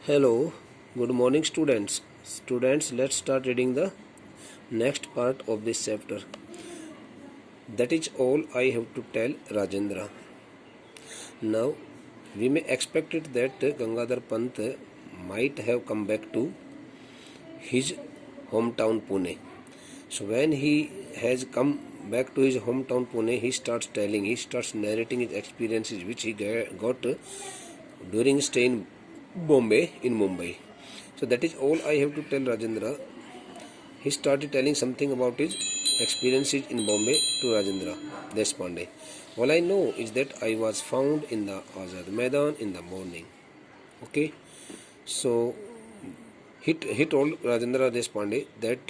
Hello, good morning, students. Students, let's start reading the next part of this chapter. That is all I have to tell Rajendra. Now, we may expect it that Gangadhar Pant might have come back to his hometown Pune. So, when he has come back to his hometown Pune, he starts narrating his experiences which he got during stay in Bombay in Mumbai. So that is all I have to tell Rajendra. He started telling something about his experiences in Bombay to Rajendra Deshpande. All I know is that I was found in the Azad Maidan in the morning. Okay, so he told Rajendra Deshpande that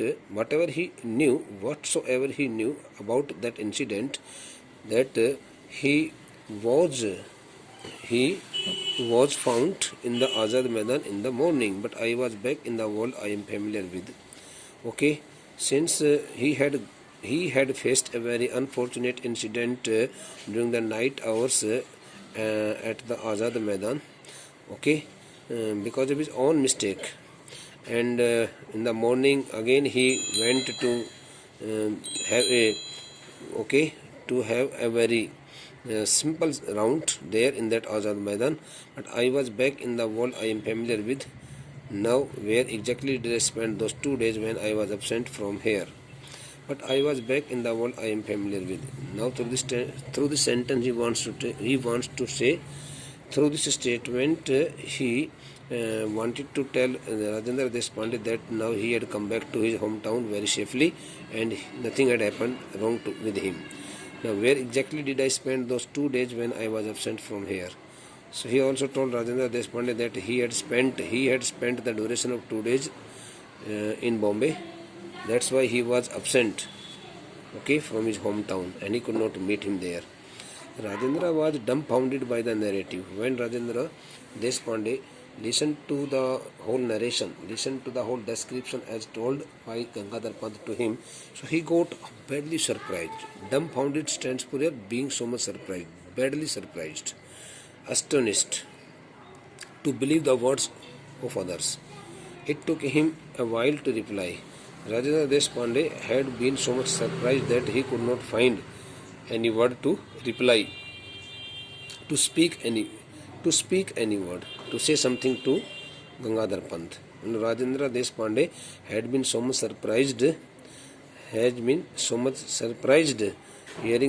whatsoever he knew about that incident, that was he was found in the Azad Maidan in the morning, but I was back in the world I am familiar with. Okay, since he had faced a very unfortunate incident during the night hours at the Azad Maidan. Okay, because of his own mistake, and in the morning again he went to have a okay to have a very simple round there in that Azad Maidan, but I was back in the world I am familiar with. Now, where exactly did I spend those 2 days when I was absent from here? But I was back in the world I am familiar with. Now, through this sentence, he wants to say, through this statement, he wanted to tell Rajendra Deshpande that now he had come back to his hometown very safely and nothing had happened wrong with him. Now, where exactly did I spend those 2 days when I was absent from here? So he also told Rajendra Deshpande that he had spent the duration of 2 days in Bombay. That's why he was absent, okay, from his hometown, and he could not meet him there. Rajendra was dumbfounded by the narrative. When Rajendra Deshpande listened to the whole narration, listened to the whole description as told by Gangadhar Pant to him, so he got badly surprised. Dumbfounded stands for being so much surprised, badly surprised, astonished, to believe the words of others. It took him a while to reply. Rajendra Deshpande had been so much surprised that he could not find any word to reply, to speak any word, to say something to Gangadhar Pant. And Rajendra Deshpande had been so much surprised, hearing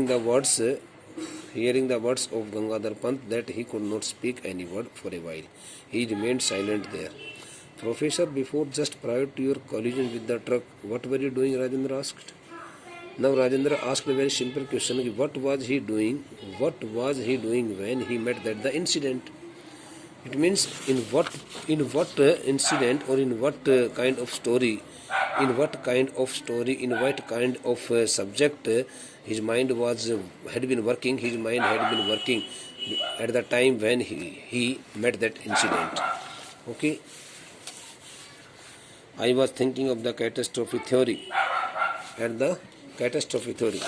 the words of Gangadhar Pant that he could not speak any word for a while. He remained silent there. Professor, before just prior to your collision with the truck, what were you doing? Rajendra asked. Now Rajendra asked a very simple question: what was he doing? What was he doing when he met the incident? It means in what incident, or in what kind of story, in what kind of subject his mind had been working. His mind had been working at the time when he met that incident. Okay, I was thinking of the catastrophe theory. At the catastrophe theory.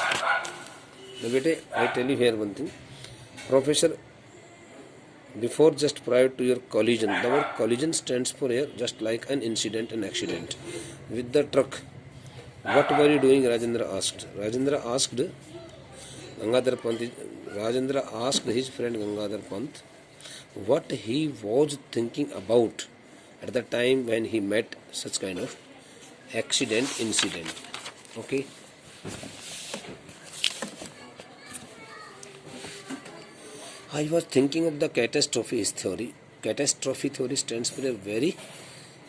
Now, bete, I tell you here one thing, Professor. Before just prior to your collision, the word collision stands for here just like an accident with the truck. What were you doing? Rajendra asked. Rajendra asked his friend Gangadhar Pant what he was thinking about at the time when he met such kind of incident. Okay. I was thinking of the catastrophe theory. Catastrophe theory stands for a very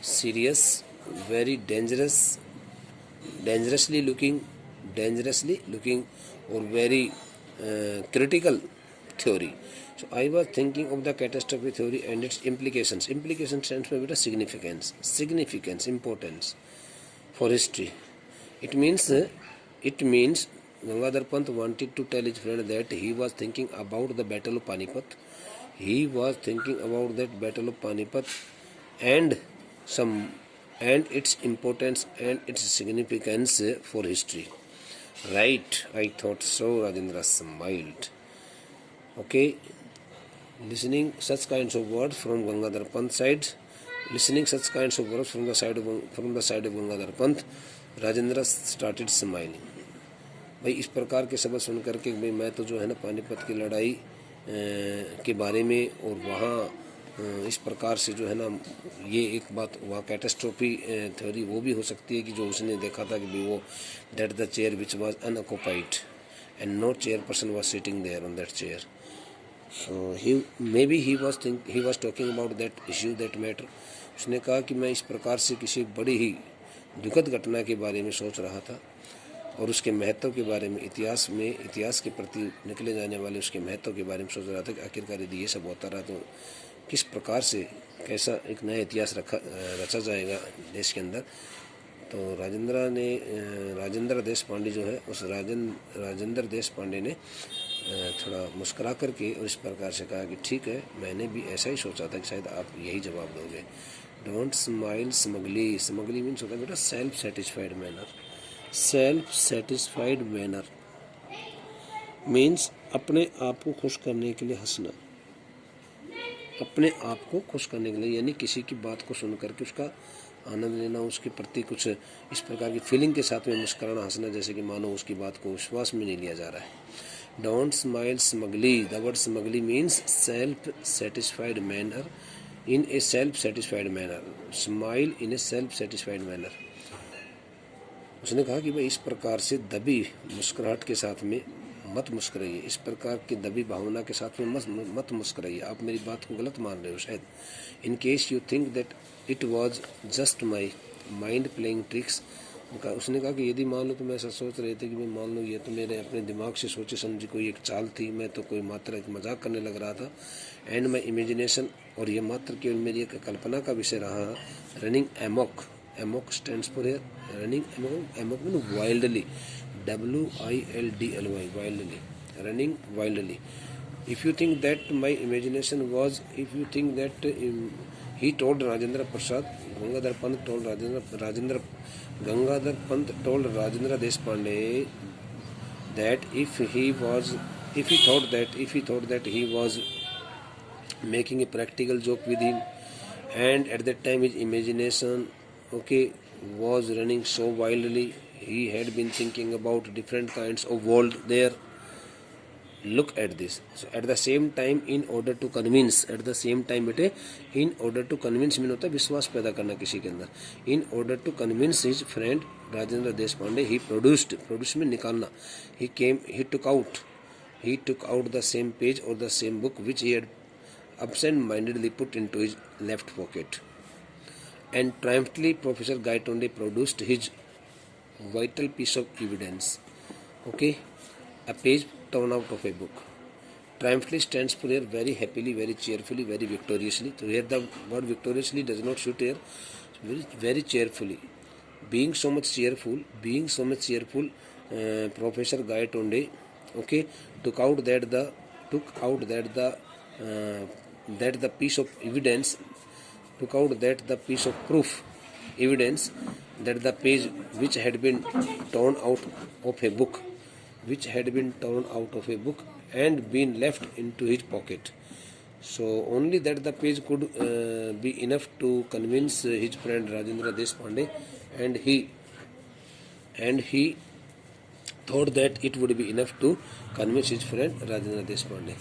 serious, very dangerously looking, or very critical theory. So I was thinking of the catastrophe theory and its implications. Implication stands for significance, importance for history. It means Gangadhar Pant wanted to tell his friend that he was thinking about the Battle of Panipat. He was thinking about that Battle of Panipat and its importance and its significance for history. Right, I thought so. Rajendra smiled. Okay, listening such kinds of words from Gangadhar Pant's side, Listening such kinds of words from the side of Gangadhar Panth, Rajendra started smiling. भाई इस प्रकार के शब्द सुन करके भाई मैं तो जो है ना पानीपत की लड़ाई के बारे में और वहाँ इस प्रकार से जो है ना ये एक बात वहाँ कैटास्ट्रोफी थ्योरी वो भी हो सकती है कि जो उसने देखा था कि भाई वो that the chair which was unoccupied and no chair person was sitting there on that chair. So he was talking about that issue, that matter. उसने कहा कि मैं इस प्रकार से किसी बड़ी ही दुखद घटना के बारे में सोच रहा था और उसके महत्व के बारे में, इतिहास के प्रति निकले जाने वाले उसके महत्व के बारे में सोच रहा था कि आखिरकार यदि ये सब होता रहा तो किस प्रकार से कैसा एक नया इतिहास रचा जाएगा देश के अंदर. तो राजेंद्र देश पांडे जो है उस राजेंद्र देश पांडे ने थोड़ा मुस्कुरा करके और इस प्रकार से कहा कि ठीक है, मैंने भी ऐसा ही सोचा था कि शायद आप यही जवाब दोगे. डोंट स्माइल स्मगली मीन्स होता है बेटा self satisfied manner. Self satisfied manner means अपने आप को खुश करने के लिए हंसना, अपने आप को खुश करने के लिए, यानी किसी की बात को सुन करके उसका आनंद लेना, उसके प्रति कुछ इस प्रकार की फीलिंग के साथ में मुस्कुराना, हंसना, जैसे कि मानो उसकी बात को विश्वास में नहीं लिया जा रहा है. Don't smile smugly. The word smugly means self satisfied manner in a self satisfied manner. Smile in a self satisfied manner. उसने कहा कि भाई इस प्रकार से दबी मुस्कुराहट के साथ में मत मुस्कुराइए, इस प्रकार की दबी भावना के साथ में मत मुस्कुराइए. आप मेरी बात को गलत मान रहे हो शायद. In case you think that it was just my mind playing tricks. उसने कहा कि यदि मान लो तुम ऐसा सोच रहे थे कि मैं मान लो ये तो मेरे अपने दिमाग से सोचे समझी कोई एक चाल थी, मैं तो कोई मात्र एक मजाक करने लग रहा था. एंड माई इमेजिनेशन, और ये मात्र केवल मेरी एक कल्पना का विषय रहा. Running amok. Amok stands for here running amok. Amok mean wildly. WILDLY. Wildly. Running wildly. If you think that my imagination was, if you think that he told Rajendra Prasad, Gangadhar Pant told Gangadhar Pant told Rajendra Deshpande that if he thought that he was making a practical joke with him, and at that time his imagination was running so wildly, he had been thinking about different kinds of world there. Look at this. So at the same time, in order to convince बेटे, in order to convince mean होता है विश्वास पैदा करना किसी के अंदर. In order to convince his friend Rajendra Deshpande, he produced में निकालना. He took out the same page or the same book which he had absent-mindedly put into his left pocket. And triumphantly, Professor Gaitonde produced his vital piece of evidence. A page torn out of a book. Triumphantly stands for here very happily, very cheerfully, very victoriously. So here the word victoriously does not shoot here. Very cheerfully. Being so much cheerful, Professor Gaitonde, took out that the piece of evidence, took out that the piece of proof, evidence, that the page which had been torn out of a book, and been left into his pocket. So only that the page could be enough to convince his friend Rajendra Deshpande, and he thought that it would be enough to convince his friend Rajendra Deshpande.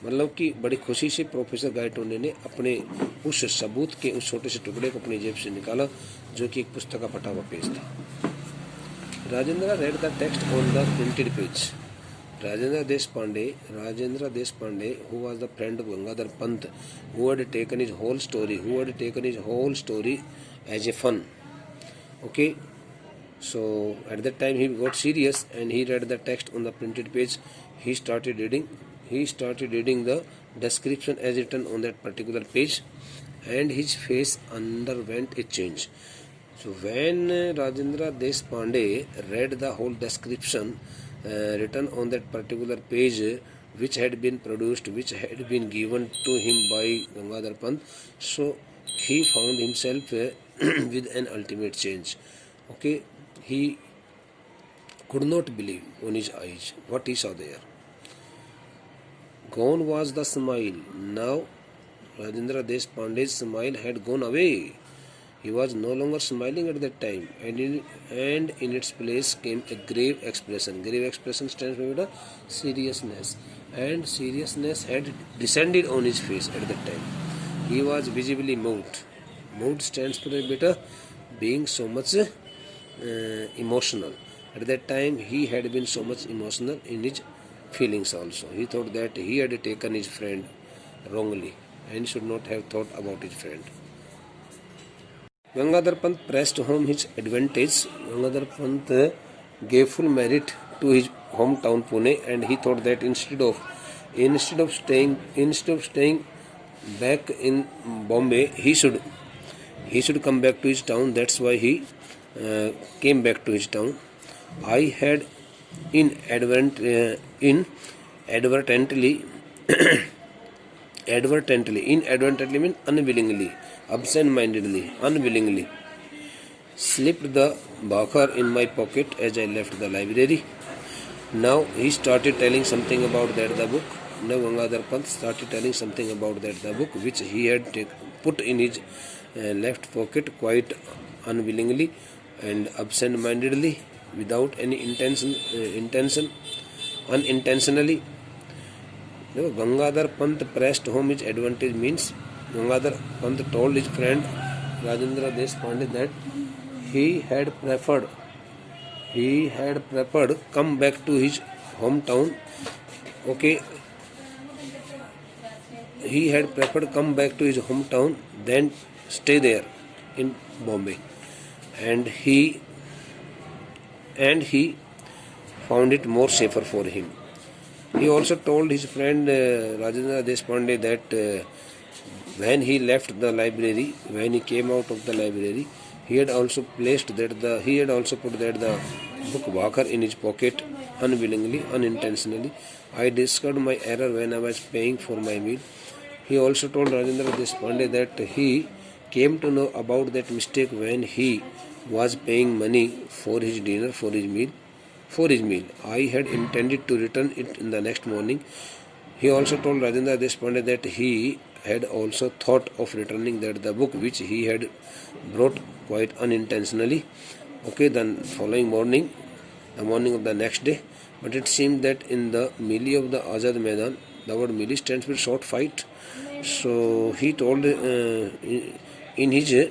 मतलब कि बड़ी खुशी से professor Gaitonde ने अपने उस सबूत के उस छोटे से टुकड़े को अपनी जेब से निकाला जो कि एक पुस्तक का फटा हुआ पेज था. Rajendra read the text on the printed page. Rajendra Deshpande, who was the friend of Gangadhar Pant, who had taken his whole story as a fun. So at that time he got serious and he read the text on the printed page. He started reading the description as written on that particular page, and his face underwent a change. So when Rajendra Deshpande read the whole description written on that particular page, which had been given to him by Gangadhar Pant, so he found himself with an ultimate change. He could not believe on his eyes what he saw there. Gone was the smile. Now Rajendra Deshpande's smile had gone away. He was no longer smiling at that time, and in its place came a grave expression. Grave expression stands for beta seriousness, and seriousness had descended on his face at that time. He was visibly moved. Moved stands for beta being so much emotional. At that time, he had been so much emotional in his feelings also. He thought that he had taken his friend wrongly and should not have thought about his friend. Gangadhar Pant pressed home his advantage. Gangadhar Pant gave full merit to his hometown Pune, and he thought that instead of staying back in Bombay, he should come back to his town. That's why he came back to his town. I had inadvertently mean unwillingly, unwillingly slipped the Bhakhar in my pocket as I left the library. Now he started telling something about that the book. Now Gangadhar Pant started telling something about that the book which he had put in his left pocket quite unwillingly and absent-mindedly, without any unintentionally. Gangadhar Pant pressed home his advantage means Gangadhar Pant told his friend Rajendra Deshpande that he had preferred come back to his hometown. Okay, he had preferred come back to his hometown than stay there in Bombay, and he found it more safer for him. He also told his friend Rajendra Deshpande that when he left the library, when he came out of the library, he had also put that the book Bhakhar in his pocket unwillingly, unintentionally. I discovered my error when I was paying for my meal. He also told Rajendra Deshpande that he came to know about that mistake when he was paying money for his dinner, for his meal. I had intended to return it in the next morning. He also told Rajendra Deshpande that he had also thought of returning the book which he had brought quite unintentionally. Okay, the following morning, the morning of the next day. But it seemed that in the milieu of the Azad Maidan, the word milieu stands for short fight. So he told in his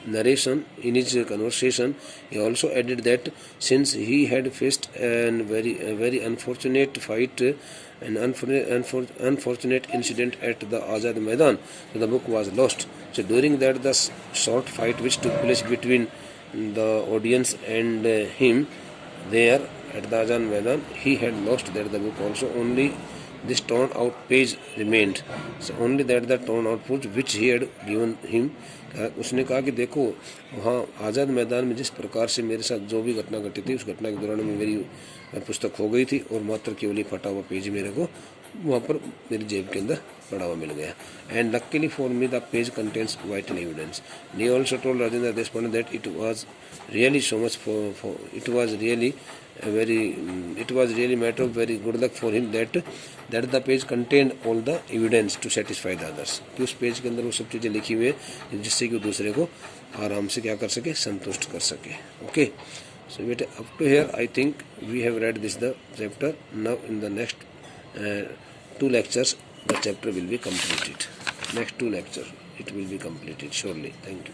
narration, in his conversation, he also added that since he had faced a very unfortunate fight, an unfortunate incident at the Azad Maidan, so the book was lost. So during that, the short fight which took place between the audience and him there at the Azad Maidan, he had lost that the book also. Only this torn out page remained. So only that the torn out page which he had given him. उसने कहा कि देखो वहाँ आज़ाद मैदान में जिस प्रकार से मेरे साथ जो भी घटना घटी थी, उस घटना के दौरान में मेरी पुस्तक खो गई थी और मात्र केवल फटा हुआ पेज मेरे को वहाँ पर मेरी जेब के अंदर पड़ा हुआ मिल गया. And luckily for me the page contains vital evidence. He also told Rajendra Deshpande that it was really so much it was really matter of very good luck for him that the page contained all the evidence to satisfy the others. कि उस page के अंदर वो सब चीज़ें लिखी हुई है जिससे कि दूसरे को आराम से क्या कर सके, संतुष्ट कर सके. Okay, so up to here I think we have read the chapter. Now in the next 2 lectures the chapter will be completed. Next 2 lectures it will be completed surely. Thank you.